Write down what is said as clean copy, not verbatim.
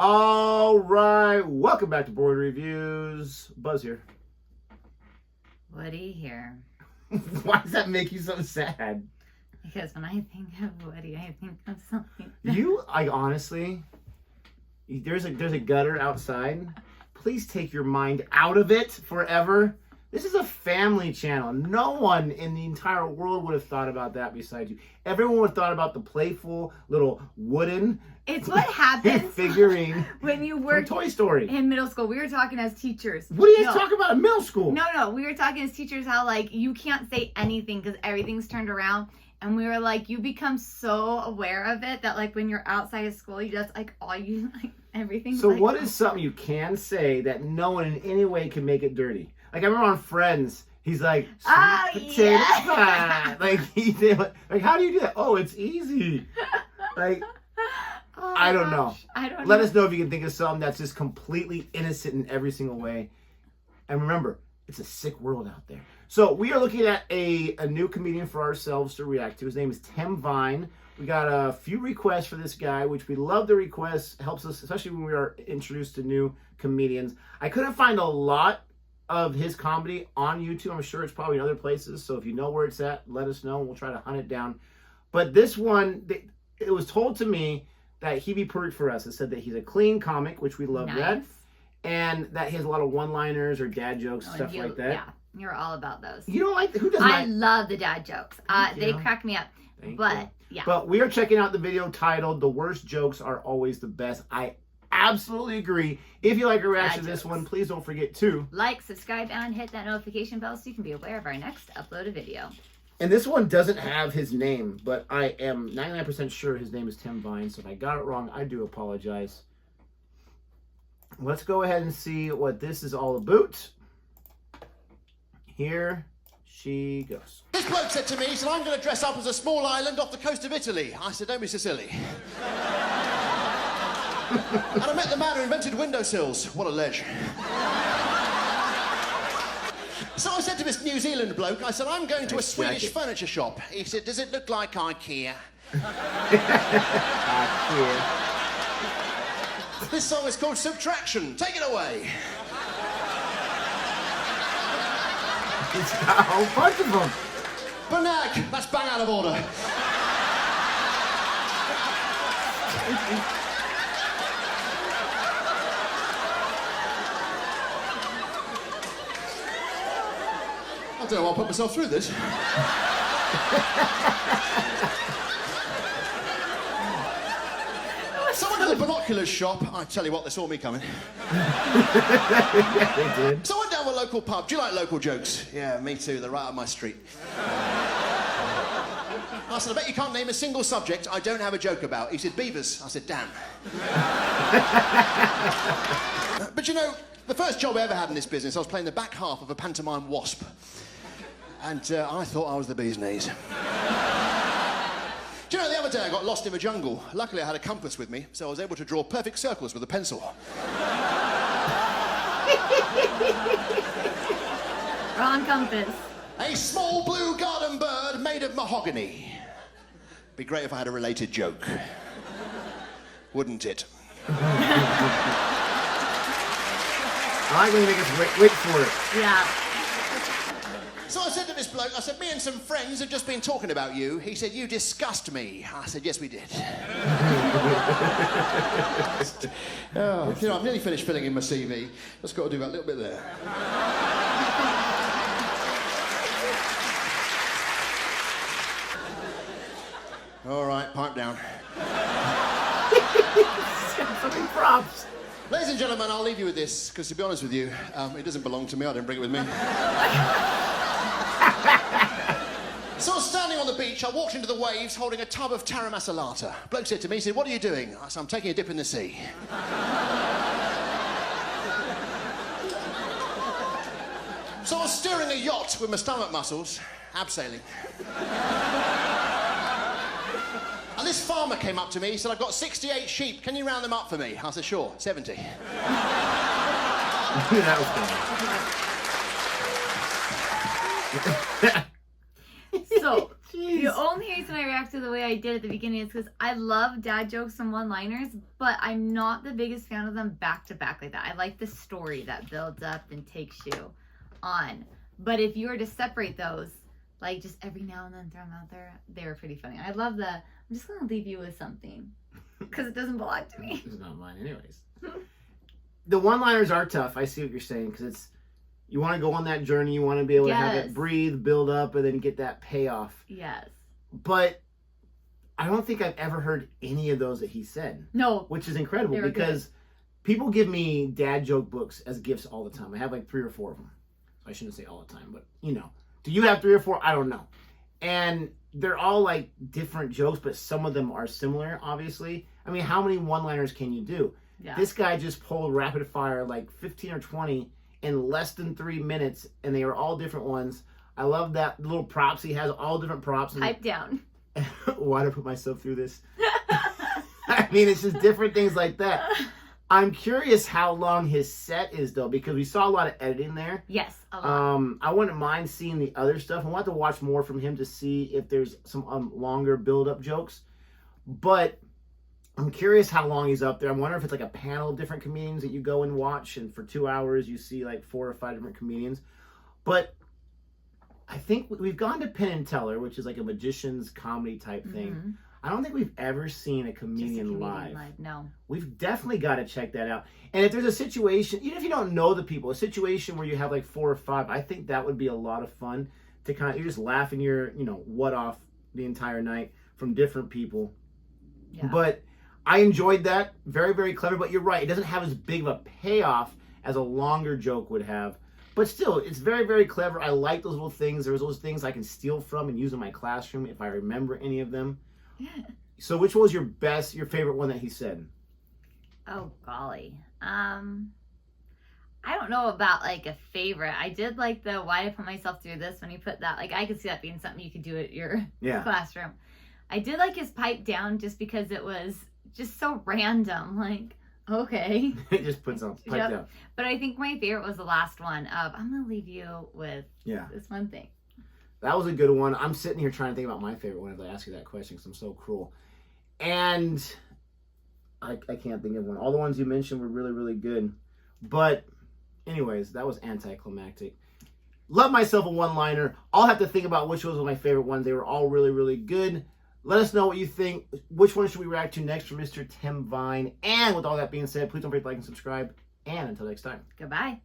All right, welcome back to Boring Reviews. Buzz here. Woody here. Why does that make you so sad? Because when I think of Woody, I think of something. Honestly, there's a gutter outside. Please take your mind out of it forever. This is a family channel. No one in the entire world would have thought about that besides you. Everyone would have thought about the playful little wooden. It's what happens figurine when you work from Toy Story in middle school. We were talking as teachers. What are you guys talking about in middle school? No. We were talking as teachers how you can't say anything because everything's turned around. And we were like, you become so aware of it that when you're outside of school, you just everything. So what is something you can say that no one in any way can make it dirty? I remember on Friends, he's like, sweet potato pie. How do you do that? Oh, it's easy. I don't know. Let us know if you can think of something that's just completely innocent in every single way. And remember, it's a sick world out there. So we are looking at a new comedian for ourselves to react to. His name is Tim Vine. We got a few requests for this guy, which we love the requests. Helps us, especially when we are introduced to new comedians. I couldn't find a lot of his comedy on YouTube. I'm sure it's probably in other places. So if you know where it's at, let us know and we'll try to hunt it down. But this one, it was told to me that he'd be perfect for us. It said that he's a clean comic, which we love that. And that he has a lot of one-liners or dad jokes, stuff like that. Yeah, you're all about those. You don't who doesn't I love the dad jokes. They crack me up. Yeah. But we are checking out the video titled "The Worst Jokes Are Always the Best." I absolutely agree. If you like our reaction to this one, please don't forget to like, subscribe, and hit that notification bell so you can be aware of our next uploaded video. And this one doesn't have his name, but I am 99% sure his name is Tim Vine. So if I got it wrong, I do apologize. Let's go ahead and see what this is all about. Here she goes. This bloke said to me, he said, I'm going to dress up as a small island off the coast of Italy. I said, don't be so silly. And I met the man who invented windowsills. What a ledge. So I said to this New Zealand bloke, I said, I'm going to a Swedish furniture shop. He said, does it look like IKEA? IKEA. This song is called Subtraction. Take it away. It's got a whole bunch of them. Banag, that's bang out of order. I don't know why I put myself through this. Someone at the binoculars shop, I tell you what, they saw me coming. Yeah, they did. So I went down to a local pub. Do you like local jokes? Yeah, me too. They're right up my street. I said, I bet you can't name a single subject I don't have a joke about. He said, beavers. I said, damn. But you know, the first job I ever had in this business, I was playing the back half of a pantomime wasp. And I thought I was the bee's knees. Do you know, the other day I got lost in the jungle. Luckily I had a compass with me, so I was able to draw perfect circles with a pencil. wrong compass. A small blue garden bird made of mahogany. Be great if I had a related joke. Wouldn't it? I like when you make us wait for it. Yeah. So I said to this bloke, I said, me and some friends have just been talking about you. He said, you disgust me. I said, yes, we did. Oh, you know, I've nearly finished filling in my CV. Just got to do that little bit there. All right, pipe down. Something props. Ladies and gentlemen, I'll leave you with this, because to be honest with you, it doesn't belong to me. I didn't bring it with me. So I was standing on the beach, I walked into the waves holding a tub of Tara Masalata. Bloke said to me, he said, what are you doing? I said, I'm taking a dip in the sea. So I was steering a yacht with my stomach muscles, abseiling. And this farmer came up to me, he said, I've got 68 sheep, can you round them up for me? I said, sure, 70. That was funny. So, the only reason I react to the way I did at the beginning is because I love dad jokes and one-liners, but I'm not the biggest fan of them back to back like that. I like the story that builds up and takes you on. But if you were to separate those, like just every now and then throw them out there, they were pretty funny. I love I'm just going to leave you with something because it doesn't belong to me. It's not mine anyways. The one-liners are tough. I see what you're saying because you want to go on that journey. You want to be able to have it breathe, build up, and then get that payoff. Yes. But I don't think I've ever heard any of those that he said. No. Which is incredible because people give me dad joke books as gifts all the time. I have like 3 or 4 of them. So I shouldn't say all the time, but you know. Do you have 3 or 4? I don't know. And they're all like different jokes, but some of them are similar, obviously. I mean, how many one-liners can you do? Yeah. This guy just pulled rapid fire like 15 or 20 in less than 3 minutes, and they were all different ones. I love that little props. He has all different props. Pipe down. Why did I put myself through this? I mean, it's just different things like that. I'm curious how long his set is, though, because we saw a lot of editing there. Yes, a lot. I wouldn't mind seeing the other stuff. I want to watch more from him to see if there's some longer build-up jokes. But I'm curious how long he's up there. I wonder if it's like a panel of different comedians that you go and watch, and for 2 hours you see like 4 or 5 different comedians. But I think we've gone to Penn and Teller, which is like a magician's comedy type thing. I don't think we've ever seen a comedian live. No. We've definitely got to check that out. And if there's a situation, even if you don't know the people, a situation where you have like 4 or 5, I think that would be a lot of fun to kind of, you're just laughing your, what off the entire night from different people. Yeah. But I enjoyed that. Very, very clever. But you're right. It doesn't have as big of a payoff as a longer joke would have. But still, it's very, very clever. I like those little things. There's those things I can steal from and use in my classroom if I remember any of them. Yeah. So which was your favorite one that he said? Oh, golly. I don't know about like a favorite. I did like the why I put myself through this when he put that. Like I could see that being something you could do at your classroom. I did like his pipe down just because it was just so random. Like, okay. It just puts on pipe down. But I think my favorite was the last one of I'm going to leave you with this one thing. That was a good one. I'm sitting here trying to think about my favorite one as I ask you that question because I'm so cruel. And I can't think of one. All the ones you mentioned were really, really good. But anyways, that was anticlimactic. Love myself a one-liner. I'll have to think about which ones were my favorite ones. They were all really, really good. Let us know what you think. Which one should we react to next from Mr. Tim Vine? And with all that being said, please don't forget to like and subscribe. And until next time. Goodbye.